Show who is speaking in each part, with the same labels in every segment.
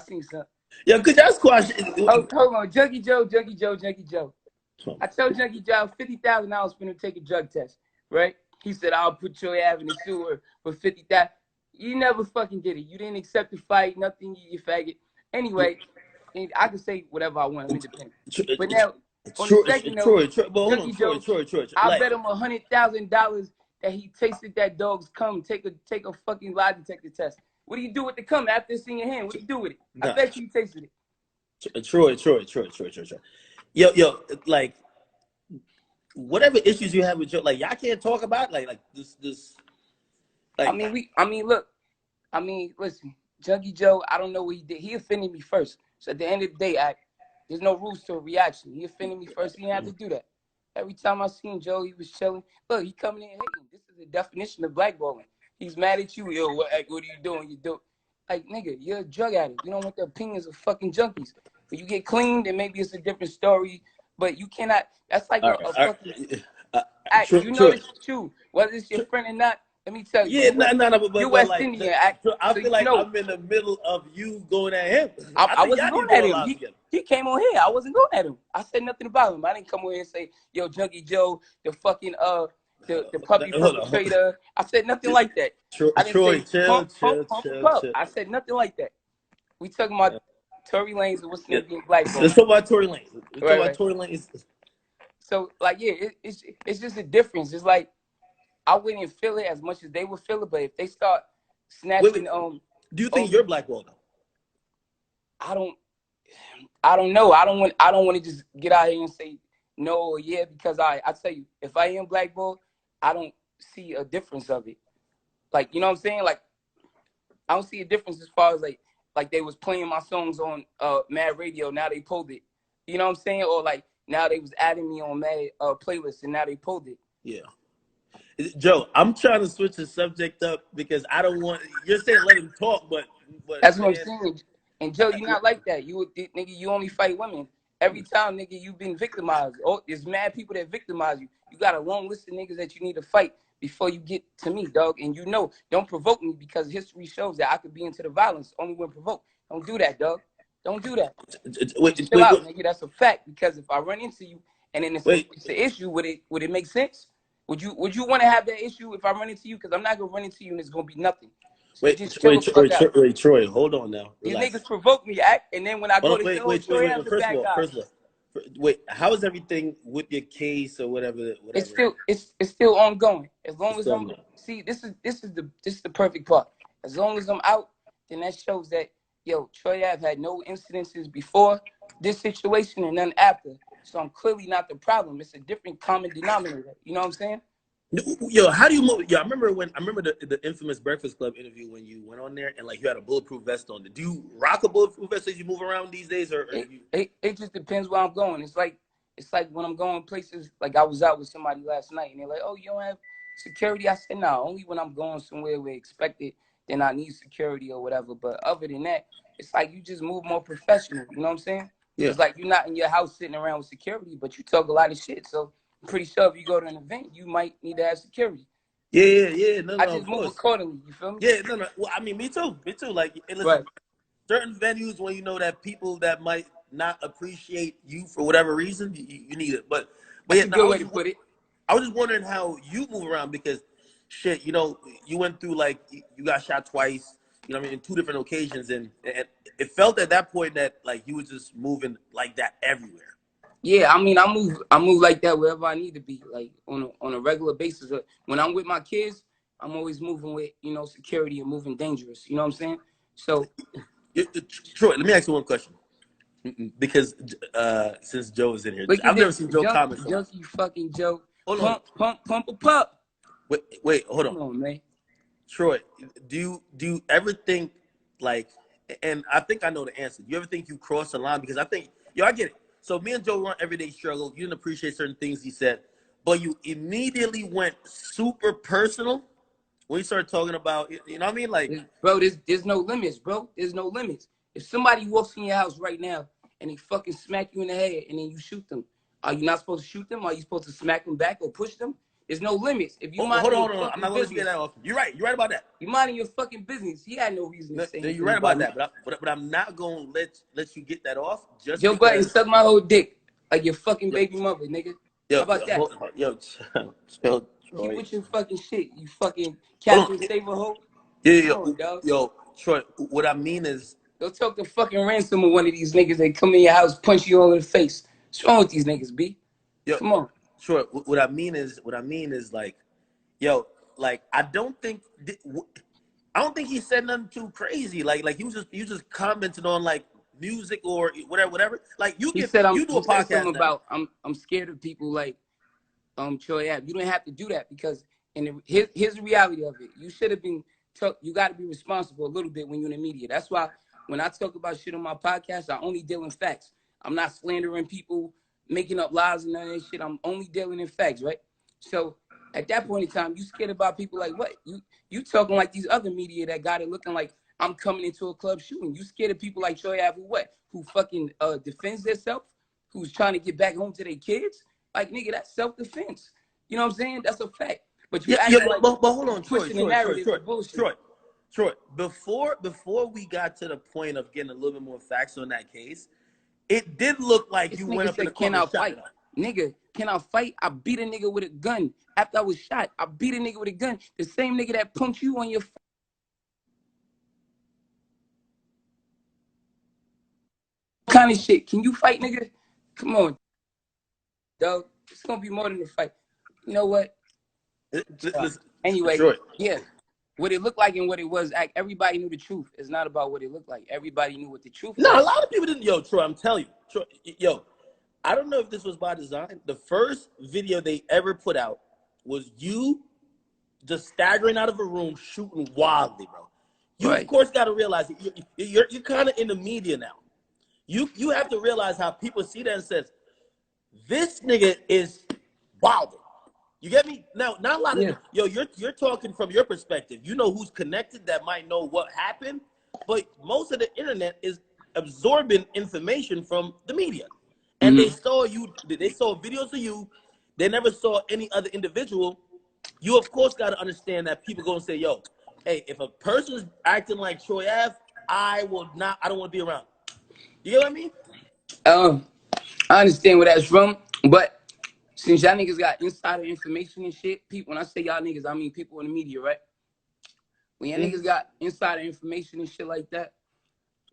Speaker 1: seen something.
Speaker 2: Yeah, could y'all squash?
Speaker 1: Hold on, Junkie Joe. I told Junkie Joe $50,000 for him to take a drug test, right? He said, I'll put your ass in the sewer for $50,000. You never fucking did it. You didn't accept the fight, nothing, you faggot. Anyway, I can say whatever I want. I'm independent. But now, on the second note, Junkie Joe, I bet him $100,000 that he tasted that dog's cum. Take a fucking lie detector test. What do you do with the cum after it's in your hand? What do you do with it? I bet you tasted it.
Speaker 2: Troy. Yo, like, whatever issues you have with Joe, like, y'all can't talk about, like this. Like,
Speaker 1: listen, Junkie Joe, I don't know what he did. He offended me first. So at the end of the day, there's no rules to a reaction. He offended me first. He didn't have to do that. Every time I seen Joe, he was chilling. Look, he coming in hating. This is the definition of blackballing. He's mad at you. Yo, what are you doing? You do like, nigga, you're a drug addict. You don't want the opinions of fucking junkies. When you get clean, then maybe it's a different story. But you cannot. That's like a fucking act. You know it's true. Whether it's your friend or not. Let me tell you.
Speaker 2: Yeah, but
Speaker 1: you West
Speaker 2: like,
Speaker 1: Indian act.
Speaker 2: I feel like I'm in the middle of you going at him.
Speaker 1: I wasn't going at him. He came on here. I wasn't going at him. I said nothing about him. I didn't come on here and say, yo, Junkie Joe, the fucking the puppy perpetrator. I said nothing like that. I didn't say chill. I said nothing like that. We talking about Tory Lanez and what's the name being black.
Speaker 2: Let's talk about Tory Lanez.
Speaker 1: So like, yeah, it's just a difference. It's like I wouldn't feel it as much as they would feel it, but if they start snatching,
Speaker 2: do you think you're blackballed though?
Speaker 1: I don't know. I don't want to just get out here and say no or yeah, because I tell you, if I am blackballed, I don't see a difference of it. Like, you know what I'm saying? Like, I don't see a difference as far as like they was playing my songs on Mad Radio, now they pulled it. You know what I'm saying? Or like now they was adding me on Mad playlists and now they pulled it.
Speaker 2: Yeah. Joe, I'm trying to switch the subject up because I don't want. You're saying let him talk, but
Speaker 1: that's what I'm saying. And Joe, you're not like that. You nigga, you only fight women. Every time, nigga, you've been victimized. Oh, there's mad people that victimize you. You got a long list of niggas that you need to fight before you get to me, dog. And you know, don't provoke me because history shows that I could be into the violence only when provoked. Don't do that, dog. Don't do that. Chill out, nigga. That's a fact. Because if I run into you and then it's an issue, would it make sense? Would you want to have that issue if I run into you? Because I'm not gonna run into you and it's gonna be nothing. So
Speaker 2: wait, Troy, hold on now.
Speaker 1: Relax. These niggas provoke me, and then when I go to Troy has the bad guy.
Speaker 2: First of all, how is everything with your case or whatever?
Speaker 1: It's still ongoing. As long as I'm see, this is the perfect part. As long as I'm out, then that shows that Troy Ave had no incidences before this situation and none after. So I'm clearly not the problem. It's a different common denominator. You know what I'm saying?
Speaker 2: Yo, how do you move? I remember the infamous Breakfast Club interview when you went on there and like you had a bulletproof vest on. Do you rock a bulletproof vest as you move around these days, or
Speaker 1: it just depends where I'm going. It's like when I'm going places. Like I was out with somebody last night and they're like, "Oh, you don't have security?" I said, "No, only when I'm going somewhere where expected, then I need security or whatever." But other than that, it's like you just move more professional. You know what I'm saying? Yeah. It's like you're not in your house sitting around with security, but you talk a lot of shit. So I'm pretty sure if you go to an event, you might need to have security.
Speaker 2: Yeah.
Speaker 1: I just move accordingly. You feel me?
Speaker 2: Yeah, no. Well, I mean, me too. Like, listen, certain venues when you know that people that might not appreciate you for whatever reason, you need it. But
Speaker 1: yeah, good way to put it.
Speaker 2: I was just wondering how you move around because, shit, you went through like you got shot twice. You know what I mean, in two different occasions, and it felt at that point that like you was just moving like that everywhere.
Speaker 1: Yeah, I mean, I move like that wherever I need to be, like on a regular basis. When I'm with my kids, I'm always moving with security and moving dangerous. You know what I'm saying? So,
Speaker 2: Troy, let me ask you one question, because since Joe is in here, I've never seen Joe comment.
Speaker 1: Junkie fucking Joe. Hold on. Pump a pup.
Speaker 2: Wait, hold on.
Speaker 1: Come on, man.
Speaker 2: Troy, do you ever think like, and I think I know the answer. Do you ever think you crossed the line? Because I think, I get it. So me and Joe run everyday struggle. You didn't appreciate certain things he said, but you immediately went super personal when you started talking about, you know what I mean? Like,
Speaker 1: bro, there's no limits, bro. There's no limits. If somebody walks in your house right now and they fucking smack you in the head and then you shoot them, are you not supposed to shoot them? Are you supposed to smack them back or push them? There's no limits. If you
Speaker 2: hold on. I'm not going to
Speaker 1: business,
Speaker 2: get that off. You're right. You're right about that.
Speaker 1: You minding your fucking business. He had no reason to say.
Speaker 2: You're right about that. But I'm not going to let you get that off. Just
Speaker 1: Joe Budden suck my whole dick like your fucking baby mother, nigga. How about that?
Speaker 2: Chill,
Speaker 1: Keep with your fucking shit. You fucking Captain Saver hoe.
Speaker 2: Yo, Troy. What I mean is,
Speaker 1: go talk to fucking ransom of one of these niggas. They come in your house, punch you all in the face. What's wrong with these niggas, B? Come on.
Speaker 2: Troy. What I mean is like, yo, like I don't think he said nothing too crazy. Like you just commented on like music or whatever. Like you do a podcast
Speaker 1: about I'm scared of people like Troy Ave. You don't have to do that because here's the reality of it. You should have been. You got to be responsible a little bit when you're in the media. That's why when I talk about shit on my podcast, I only deal in facts. I'm not slandering people, making up lies and none of that shit. I'm only dealing in facts, right? So at that point in time, you scared about people like what? You talking like these other media that got it looking like I'm coming into a club shooting. You scared of people like Troy Ave who fucking defends themselves, who's trying to get back home to their kids? Like, nigga, that's self-defense. You know what I'm saying? That's a fact. But you
Speaker 2: but hold on, Troy, before we got to the point of getting a little bit more facts on that case, it did look like you went up in the corner and shot.
Speaker 1: Nigga, can I fight? I beat a nigga with a gun. After I was shot, I beat a nigga with a gun. The same nigga that punched you on your kind of shit. Can you fight, nigga? Come on, dog. It's gonna be more than a fight. You know what? Anyway, yeah. What it looked like and what it was, everybody knew the truth. It's not about what it looked like. Everybody knew what the truth was.
Speaker 2: No, a lot of people didn't. Yo, Troy, I'm telling you. Troy, I don't know if this was by design. The first video they ever put out was you just staggering out of a room, shooting wildly, bro. You, of course, got to realize you're kind of in the media now. You have to realize how people see that and says, this nigga is wilding. You get me? Now, not a lot of you're talking from your perspective. You know who's connected that might know what happened, but most of the internet is absorbing information from the media. And they saw videos of you. They never saw any other individual. You of course got to understand that people go and say, yo, hey, if a person's acting like Troy Ave, I don't want to be around. You get what I mean?
Speaker 1: I understand where that's from, but since y'all niggas got insider information and shit, people, when I say y'all niggas, I mean people in the media, right? When y'all niggas got insider information and shit like that,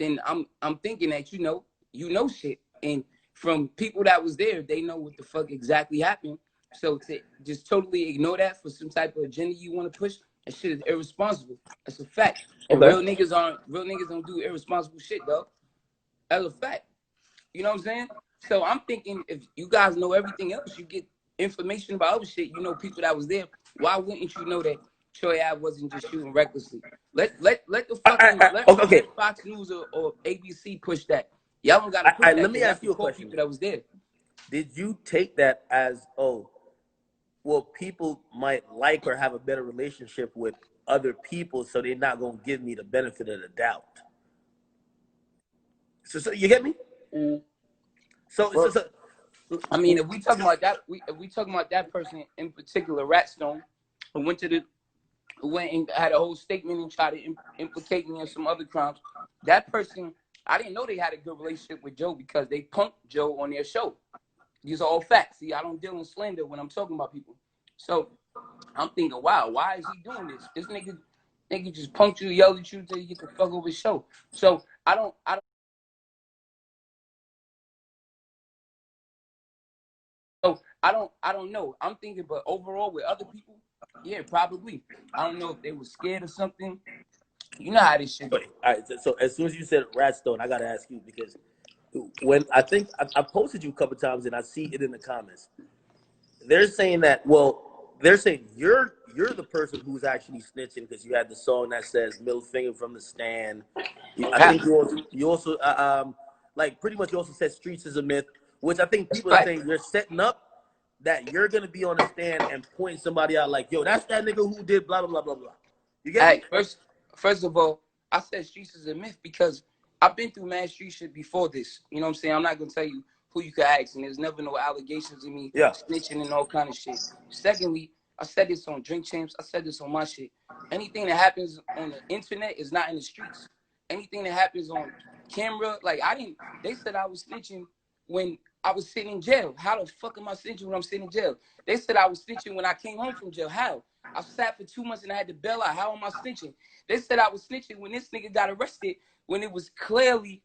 Speaker 1: then I'm thinking that you know shit. And from people that was there, they know what the fuck exactly happened. So to just totally ignore that for some type of agenda you want to push, that shit is irresponsible. That's a fact. And real niggas don't do irresponsible shit, though. That's a fact. You know what I'm saying? So I'm thinking if you guys know everything else, you get information about other shit, you know people that was there. Why wouldn't you know that Troy Ave wasn't just shooting recklessly? Let the fucking let Fox News or ABC push that. Y'all don't gotta push that.
Speaker 2: Let me ask you a question.
Speaker 1: People that was there.
Speaker 2: Did you take that as, people might like or have a better relationship with other people, so they're not gonna give me the benefit of the doubt? So you get me? So
Speaker 1: I mean, if we talking about that person in particular, Ratstone, who went and had a whole statement and tried to implicate me in some other crimes, that person, I didn't know they had a good relationship with Joe because they punked Joe on their show. These are all facts. See, I don't deal in slander when I'm talking about people. So I'm thinking, wow, why is he doing this? This nigga just punked you, yelled at you until you get the fuck over his show. So I don't know. I'm thinking, but overall with other people, yeah, probably. I don't know if they were scared or something. You know how this shit goes.
Speaker 2: All right, so as soon as you said Ratstone, I gotta ask you because when I think I posted you a couple times and I see it in the comments, they're saying that you're the person who's actually snitching because you had the song that says "Middle Finger from the Stand." I think you also like pretty much you also said "Streets is a myth," which I think people are saying you're setting up that you're gonna be on the stand and point somebody out like, yo, that's that nigga who did blah blah blah blah blah. You get me?
Speaker 1: First of all, I said streets is a myth because I've been through mad street shit before this. You know what I'm saying? I'm not gonna tell you who you can ask, and there's never no allegations of me snitching and all kind of shit. Secondly, I said this on Drink Champs. I said this on my shit. Anything that happens on the internet is not in the streets. Anything that happens on camera, like they said I was snitching when I was sitting in jail. How the fuck am I snitching when I'm sitting in jail? They said I was snitching when I came home from jail. How? I sat for 2 months and I had to bail out. How am I snitching? They said I was snitching when this nigga got arrested when it was clearly,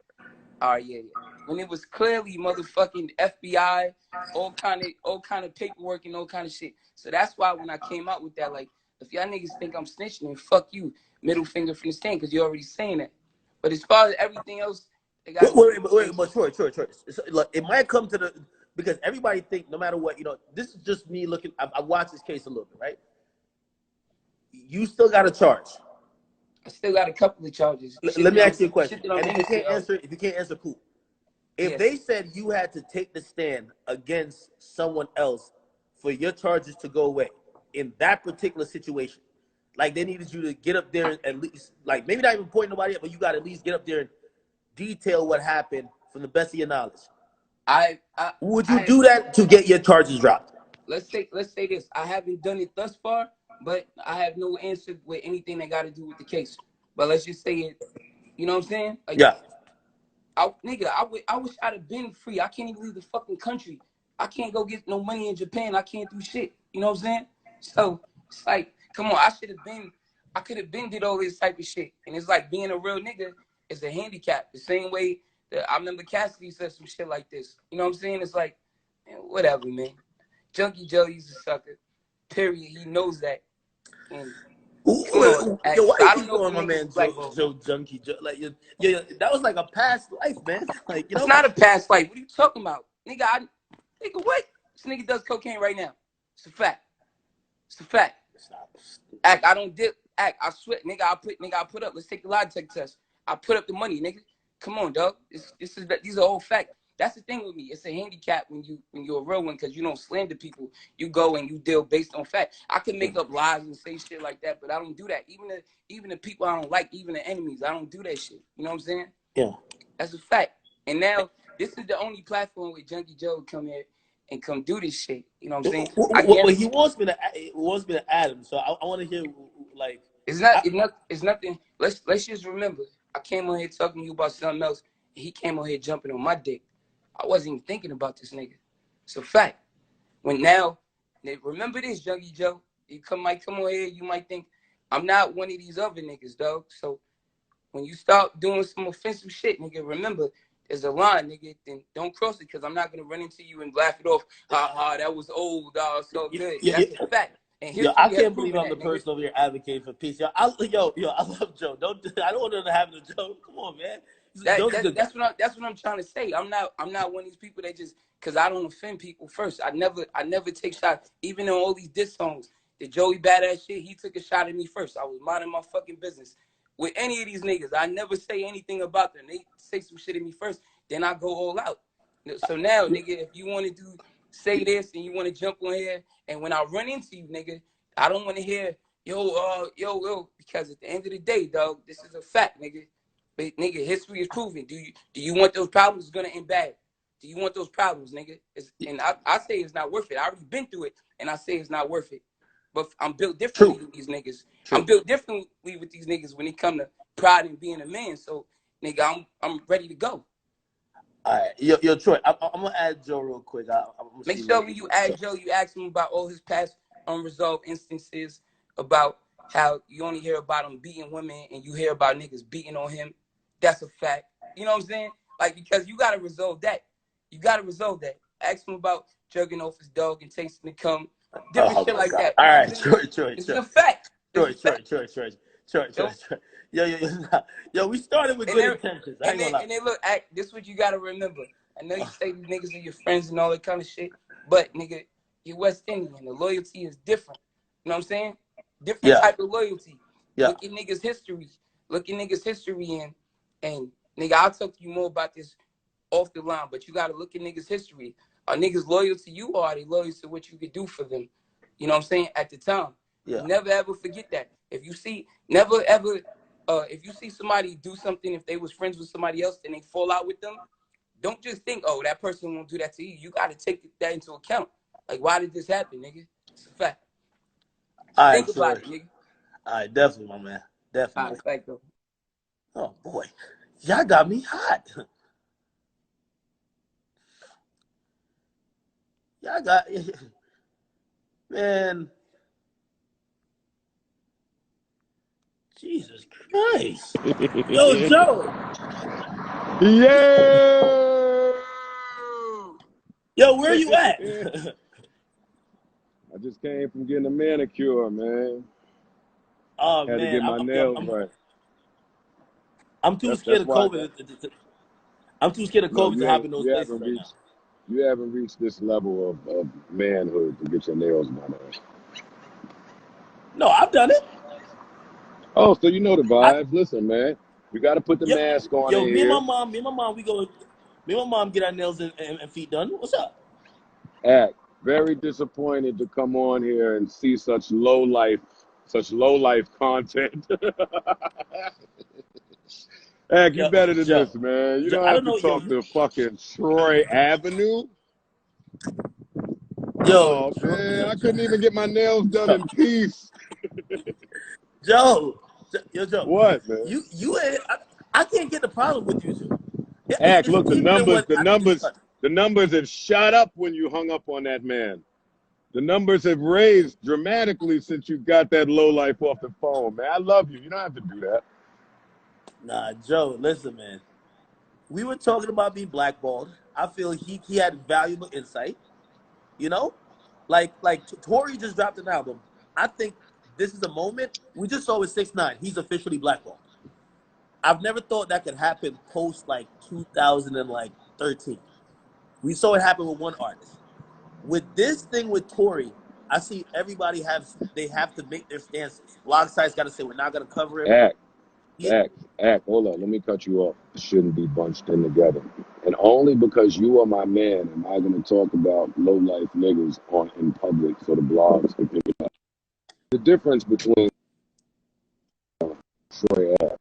Speaker 1: when it was clearly motherfucking FBI, all kind of paperwork and all kind of shit. So that's why when I came out with that, like, if y'all niggas think I'm snitching, then fuck you, middle finger from the stand, because you're already saying that. But as far as everything else, they got.
Speaker 2: Wait, but Troy. Look, it might come to the, because everybody think no matter what, this is just me looking. I watched this case a little bit, right? You still got a charge.
Speaker 1: I still got a couple of charges.
Speaker 2: Let me ask you a question. And if you can't answer, cool. If they said you had to take the stand against someone else for your charges to go away in that particular situation, like they needed you to get up there and at least, like maybe not even point nobody up, but you got to at least get up there and detail what happened from the best of your knowledge. Would you do that to get your charges dropped?
Speaker 1: Let's say this. I haven't done it thus far, but I have no answer with anything that got to do with the case. But let's just say it. You know what I'm saying? Like,
Speaker 2: yeah.
Speaker 1: I wish I'd have been free. I can't even leave the fucking country. I can't go get no money in Japan. I can't do shit. You know what I'm saying? So it's like, come on. I could have been did all this type of shit. And it's like being a real nigga is a handicap. The same way that I remember Cassidy said some shit like this. You know what I'm saying? It's like, man, whatever, man. Junkie Joe, he's a sucker. Period. He knows that. And
Speaker 2: why you keep calling my man Joe Junkie Joe? Like, that was like a past life, man. Like,
Speaker 1: it's not a past life. What are you talking about, nigga? Nigga, what? This nigga does cocaine right now. It's a fact. It's a fact. Act, I don't dip. Act, I swear, nigga. I put up. Let's take the lie detector test. I put up the money, nigga. Come on, dog. These are all facts. That's the thing with me. It's a handicap when you're a real one, because you don't slander people. You go and you deal based on fact. I can make up lies and say shit like that, but I don't do that. Even the people I don't like, even the enemies, I don't do that shit. You know what I'm saying?
Speaker 2: Yeah.
Speaker 1: That's a fact. And now this is the only platform where Junkie Joe would come here and come do this shit. You know what I'm saying?
Speaker 2: Well, he wants me to add him, so I want to hear, like,
Speaker 1: it's nothing. Let's just remember, I came on here talking to you about something else, and he came on here jumping on my dick. I wasn't even thinking about this nigga. It's a fact. Remember this, Junkie Joe. You might come on here, you might think I'm not one of these other niggas, dog. So when you start doing some offensive shit, nigga, remember there's a line, nigga. Then don't cross it, because I'm not gonna run into you and laugh it off. Ha, that was old, dog. So good. That's a fact. And
Speaker 2: I can't believe I'm the person over here advocating for peace. I love Joe. I don't want to have no Joe. Come on, man.
Speaker 1: That's what I'm trying to say. I'm not one of these people that just, because I don't offend people first. I never take shots. Even in all these diss songs, the Joey Badass shit, he took a shot at me first. I was minding my fucking business. With any of these niggas, I never say anything about them. They say some shit at me first, then I go all out. So now, nigga, if you want to say this and you want to jump on here, and when I run into you, nigga, I don't want to hear yo, because at the end of the day, dog, this is a fact, nigga. But nigga, history is proving. Do you want those problems? It's gonna end bad. Do you want those problems, nigga? And I say it's not worth it. I already been through it, and I say it's not worth it. But I'm built differently with these niggas. True. I'm built differently with these niggas when it come to pride and being a man. So, nigga, I'm ready to go.
Speaker 2: All right, yo, Troy, I'm gonna add Joe real quick.
Speaker 1: Make sure when you add Joe, you ask him about all his past unresolved instances, about how you only hear about him beating women and you hear about niggas beating on him. That's a fact. You know what I'm saying? Like, because you gotta resolve that. You gotta resolve that. Ask him about jugging off his dog and tasting the cum. Different shit like that.
Speaker 2: All right, Troy.
Speaker 1: It's a fact.
Speaker 2: Troy. Yo, we started with good intentions.
Speaker 1: And then look, this is what you gotta remember. I know you say these niggas are your friends and all that kind of shit, but nigga, you're West Indian. The loyalty is different. You know what I'm saying? Different type of loyalty. Yeah. Look at niggas' history. And nigga, I'll talk to you more about this off the line, but you gotta look at niggas' history. Are niggas loyal to you, or are they loyal to what you could do for them? You know what I'm saying? At the time. Yeah. Never ever forget that. If you see somebody do something, if they was friends with somebody else and they fall out with them, don't just think, oh, that person won't do that to you. You gotta take that into account. Like, why did this happen, nigga? It's a fact.
Speaker 2: All right,
Speaker 1: Think
Speaker 2: sure.
Speaker 1: about it, nigga.
Speaker 2: All right, definitely, my man.
Speaker 1: All
Speaker 2: Definitely.
Speaker 1: right, thank you.
Speaker 2: Oh boy, y'all got me hot. Y'all got man. Jesus Christ. Yo, Joe.
Speaker 3: Yeah.
Speaker 2: Yo, where you at?
Speaker 3: I just came from getting a manicure, man.
Speaker 2: Oh
Speaker 3: Had to
Speaker 2: man,
Speaker 3: get my nails right.
Speaker 2: I'm too
Speaker 3: That's
Speaker 2: scared of
Speaker 3: why.
Speaker 2: COVID. I'm too scared of
Speaker 3: No,
Speaker 2: COVID to hop in those places right now.
Speaker 3: you haven't reached this level of manhood to get your nails done.
Speaker 2: No, I've done it.
Speaker 3: Oh, so you know the vibes. Listen, man, we got to put the mask on
Speaker 2: Yo,
Speaker 3: in
Speaker 2: me and
Speaker 3: here.
Speaker 2: my mom, me and my mom get our nails and feet done. What's up?
Speaker 3: Act very disappointed to come on here and see such low life content. Act, you
Speaker 2: Yo,
Speaker 3: better than
Speaker 2: Joe,
Speaker 3: this, man. You don't
Speaker 2: I
Speaker 3: have
Speaker 2: don't
Speaker 3: to
Speaker 2: know.
Speaker 3: talk to fucking Troy Avenue.
Speaker 2: Yo,
Speaker 3: Oh man, I couldn't even get my nails done in peace.
Speaker 2: Joe,
Speaker 3: What, man?
Speaker 2: You ain't. I can't get the problem with you two.
Speaker 3: Act,
Speaker 2: It's
Speaker 3: look, the
Speaker 2: cheaper than
Speaker 3: numbers,
Speaker 2: what I can get done.
Speaker 3: the numbers have shot up when you hung up on that man. The numbers have raised dramatically since you got that low life off the phone, man. I love you. You don't have to do that.
Speaker 2: Nah, Joe, listen, man. We were talking about being blackballed. I feel he had valuable insight. You know, like Tory just dropped an album. I think this is a moment. We just saw with 6ix9ine. He's officially blackballed. I've never thought that could happen post like 2013. We saw it happen with one artist. With this thing with Tory, I see everybody have to make their stances. Blog sites got to say we're not going to cover him.
Speaker 3: Act. Hold on, let me cut you off. Shouldn't be bunched in together. And only because you are my man am I going to talk about low life niggas in public for the blogs to pick it up. The difference between Troy Ave,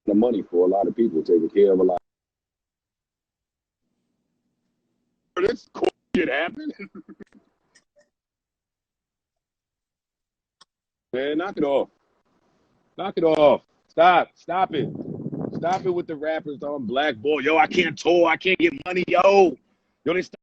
Speaker 3: the money for a lot of people taking care of a lot. This shit happened. Man, knock it off. Knock it off. Stop it. Stop it with the rappers on Black Boy. Yo, I can't tour. I can't get money. Yo, they stop.